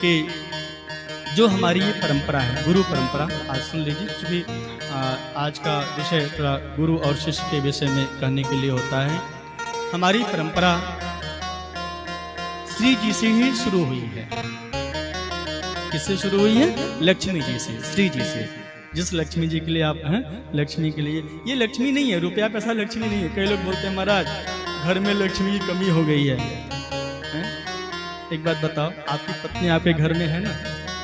कि जो हमारी ये परंपरा है, गुरु परंपरा, आज सुन लीजिए, क्योंकि आज का विषय थोड़ा गुरु और शिष्य के विषय में कहने के लिए होता है। हमारी परंपरा श्री जी से ही शुरू हुई है। किससे शुरू हुई है? लक्ष्मी जी से, श्री जी से। जिस लक्ष्मी जी के लिए आप हैं, लक्ष्मी के लिए, ये लक्ष्मी नहीं है, रुपया पैसा लक्ष्मी नहीं है। कई लोग बोलते हैं महाराज घर में लक्ष्मी की कमी हो गई है। एक बात बताओ, आपकी पत्नी आपके घर में है ना,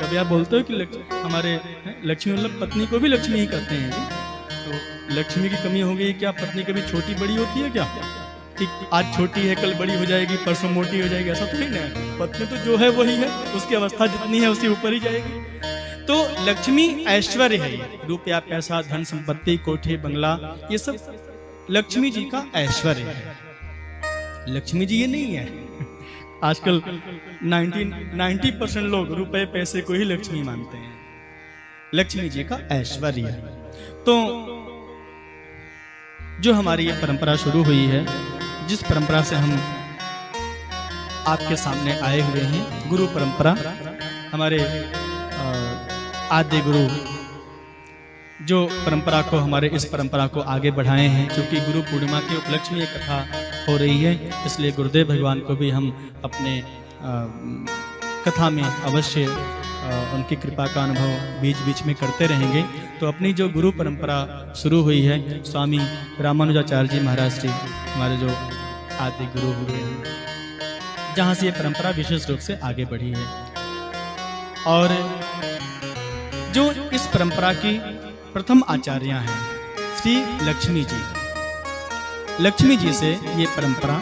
कभी आप बोलते हो कि हमारे लक्ष्मी, मतलब पत्नी को भी लक्ष्मी ही कहते हैं जी। तो लक्ष्मी की कमी हो गई क्या? पत्नी कभी छोटी बड़ी होती है क्या? कि आज छोटी है कल बड़ी हो जाएगी, परसों मोटी हो जाएगी, ऐसा तो नहीं ना। पत्नी तो जो है वही है, उसकी अवस्था जितनी है उससे ऊपर ही जाएगी। तो लक्ष्मी ऐश्वर्य है, रुपया पैसा धन संपत्ति कोठे बंगला, ये सब लक्ष्मी जी का ऐश्वर्य है। लक्ष्मी जी ये नहीं है। आजकल 90% लोग रुपए पैसे को ही लक्ष्मी मानते हैं। लक्ष्मी जी का ऐश्वर्य है। तो जो हमारी ये परंपरा शुरू हुई है, जिस परंपरा से हम आपके सामने आए हुए हैं, गुरु परंपरा, हमारे आद्य गुरु जो परंपरा को, हमारे इस परंपरा को आगे बढ़ाए हैं, क्योंकि गुरु पूर्णिमा के उपलक्ष्य में ये कथा हो रही है, इसलिए गुरुदेव भगवान को भी हम अपने कथा में अवश्य उनकी कृपा का अनुभव बीच बीच में करते रहेंगे। तो अपनी जो गुरु परंपरा शुरू हुई है, स्वामी रामानुजाचार्य जी महाराज जी हमारे जो आदि गुरु हुए हैं, जहाँ से ये परंपरा विशेष रूप से आगे बढ़ी है। और जो इस परंपरा की प्रथम आचार्य हैं श्री लक्ष्मी जी, लक्ष्मी जी से ये परंपरा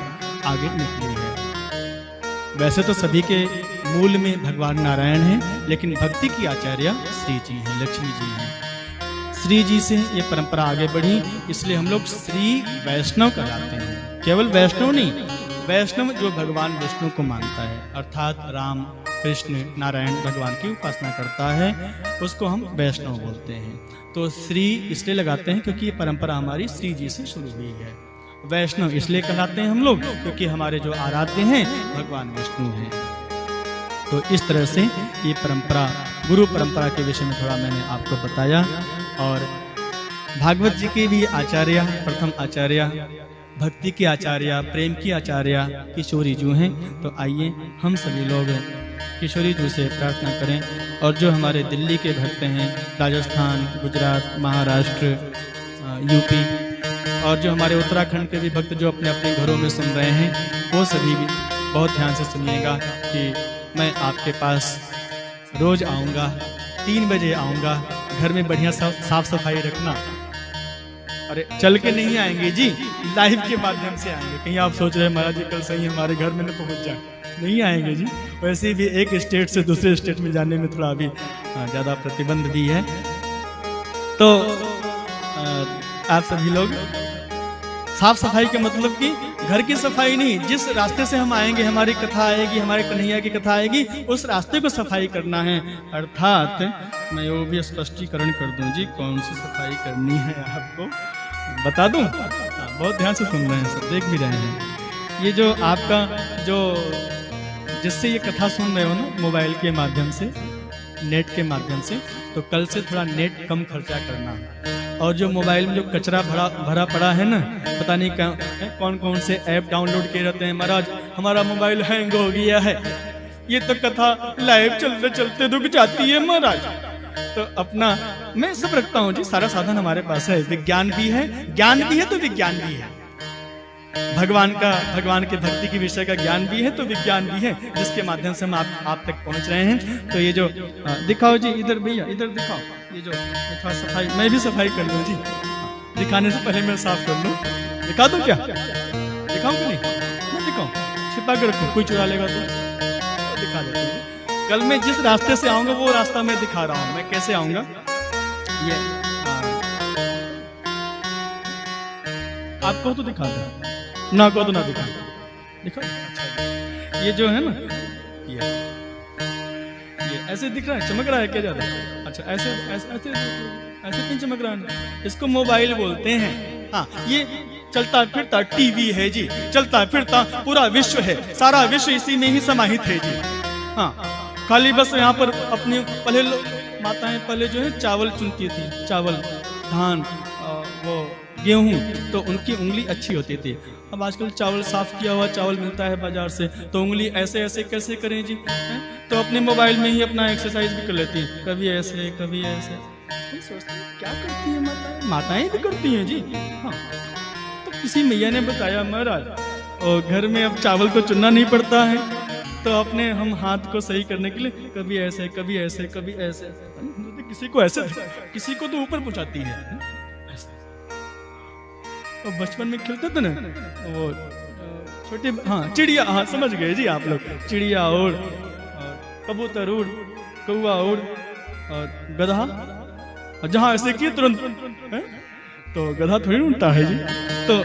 आगे निकली है। वैसे तो सभी के मूल में भगवान नारायण हैं, लेकिन भक्ति की आचार्य श्री जी हैं, लक्ष्मी जी हैं। श्री जी से ये परंपरा आगे बढ़ी, इसलिए हम लोग श्री वैष्णव कहलाते हैं। केवल वैष्णव नहीं, वैष्णव जो भगवान विष्णु को मानता है, अर्थात राम कृष्ण नारायण भगवान की उपासना करता है, उसको हम वैष्णव बोलते हैं। तो श्री इसलिए लगाते हैं क्योंकि ये परंपरा हमारी श्री जी से शुरू हुई है। वैष्णव इसलिए कहलाते हैं हम लोग क्योंकि हमारे जो आराध्य हैं भगवान विष्णु हैं। तो इस तरह से ये परंपरा, गुरु परंपरा के विषय में थोड़ा मैंने आपको बताया। और भागवत जी के भी आचार्य, प्रथम आचार्य, भक्ति की आचार्य, प्रेम की आचार्य किशोरी जी हैं। तो आइए हम सभी लोग किशोरी जी से प्रार्थना करें। और जो हमारे दिल्ली के भक्त हैं, राजस्थान, गुजरात, महाराष्ट्र, यूपी, और जो हमारे उत्तराखंड के भी भक्त जो अपने अपने घरों में सुन रहे हैं, वो सभी भी बहुत ध्यान से सुनिएगा कि मैं आपके पास रोज आऊँगा, 3 बजे आऊँगा। घर में बढ़िया साफ सफाई रखना। अरे चल के नहीं आएंगे जी, लाइव के माध्यम से आएंगे। कहीं आप सोच रहे हैं महाराज जी कल सही हमारे घर में न पहुँच जाए, नहीं आएंगे जी। वैसे भी एक स्टेट से दूसरे स्टेट में जाने में थोड़ा अभी ज़्यादा प्रतिबंध भी है। तो आप सभी लोग साफ सफाई के मतलब कि घर की सफाई नहीं, जिस रास्ते से हम आएंगे, हमारी कथा आएगी, हमारे कन्हैया की कथा आएगी, उस रास्ते को सफाई करना है। अर्थात मैं वो भी स्पष्टीकरण कर दूं जी, कौन सी सफाई करनी है आपको बता दूं। बहुत ध्यान से सुन रहे हैं, सब देख भी रहे हैं। ये जो आपका जो जिससे ये कथा सुन रहे हो ना, मोबाइल के माध्यम से, नेट के माध्यम से, तो कल से थोड़ा नेट कम खर्चा करना। और जो मोबाइल में जो कचरा भरा पड़ा है ना, पता नहीं कौन कौन से ऐप डाउनलोड किए रहते हैं, महाराज हमारा मोबाइल हैंग हो गया है, ये तो कथा लाइव चलते चलते रुक जाती है महाराज। तो अपना मैं सब रखता हूँ जी, सारा साधन हमारे पास है, विज्ञान भी है, ज्ञान भी है तो विज्ञान भी है। भगवान के भक्ति के विषय का ज्ञान भी है तो विज्ञान भी है, जिसके माध्यम से हम आप तक पहुंच रहे हैं। तो ये जो दिखाओ जी, इधर भैया इधर दिखाओ, ये जो थोड़ा सफाई, मैं भी सफाई कर लूँ जी, दिखाने से पहले मैं साफ कर लूँ। दिखा दूँ क्या? दिखाऊँ कि नहीं? मैं दिखाऊँ, छिपा कर रखूँ, कोई चुरा लेगा तो दिखा देता हूँ। कल मैं जिस रास्ते से आऊँगा वो रास्ता मैं दिखा रहा हूँ। मैं कैसे आऊँगा, ये आपको तो दिखा दो, ना को तो ना दिखा, दिखा। अच्छा, ये जो है ना, ये ऐसे दिख रहा है, चमक रहा है क्या ज्यादा? अच्छा, ऐसे ऐसे ऐसे ऐसे क्यों चमक रहा है? इसको मोबाइल बोलते हैं। हाँ, ये चलता फिरता टीवी है जी, चलता फिरता पूरा विश्व है, सारा विश्व इसी में ही समाहित है जी। हाँ, खाली बस यहाँ पर अपनी पहले माताएं पहले जो है चावल चुनती थी, चावल, धान, वो गेहूं, तो उनकी उंगली अच्छी होती थी। अब आजकल चावल साफ किया हुआ चावल मिलता है बाजार से, तो उंगली ऐसे ऐसे कैसे करें जी? तो अपने मोबाइल में ही अपना एक्सरसाइज भी कर लेती हैं, कभी ऐसे कभी ऐसे। सोचते हैं क्या करती है माताएं? माताएं भी करती हैं जी। हाँ, तो किसी मैया ने बताया महाराज, और घर में अब चावल को चुनना नहीं पड़ता है, तो अपने हम हाथ को सही करने के लिए कभी ऐसे कभी ऐसे कभी ऐसे, किसी को ऐसे, किसी को तो ऊपर पहुंचाती है। तो बचपन में खेलते थे ना वो छोटे, हाँ चिड़िया, हाँ समझ गए जी आप लोग, चिड़िया उड़, कबूतर उड़, कौवा उड़, और गधा, और जहाँ ऐसे किए तुरंत, तो गधा थोड़ी उड़ता है जी। तो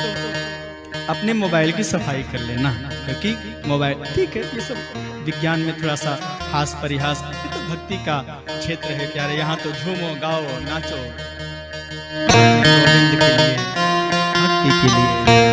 अपने मोबाइल की सफाई कर लेना, क्योंकि मोबाइल ठीक है, ये सब विज्ञान में थोड़ा सा हास परिहास, ये तो भक्ति का क्षेत्र है प्यारे। यहाँ तो झूमो गाओ नाचो गोविंद के लिए, भक्ति के लिए।